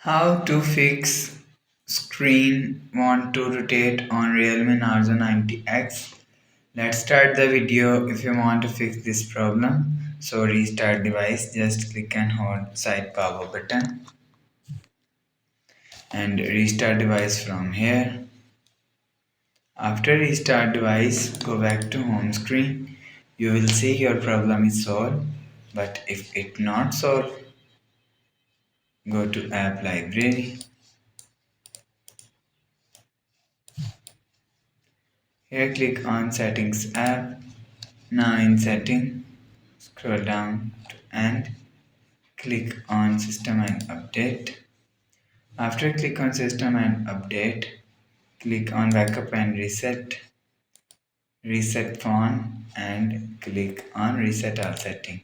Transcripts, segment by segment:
How to fix screen want to rotate on Realme Narzo 90x. Let's start the video. If you want to fix this problem, so restart device, just click and hold side power button and restart device from here. After restart device, go back to home screen. You will see your problem is solved, but if it not solved, go to app library. Here click on settings app. Now in setting, scroll down to end, click on system and update. After click on system and update, click on backup and reset phone and click on reset all setting.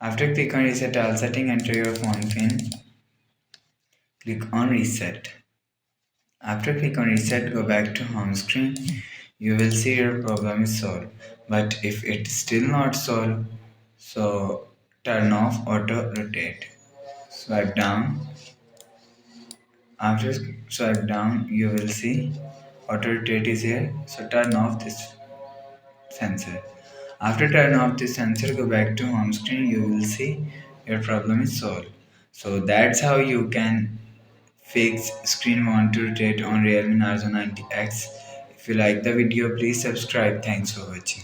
After click on reset all setting, enter your phone pin, click on reset. After click on reset, go back to home screen. You will see your problem is solved. But if it's still not solved, so turn off auto rotate. Swipe down. After swipe down, you will see auto rotate is here. So turn off this sensor. After turn off this sensor, go back to home screen. You will see your problem is solved. So that's how you can fix screen want to rotate on Realme Narzo 90x. If you like the video, please subscribe. Thanks for watching.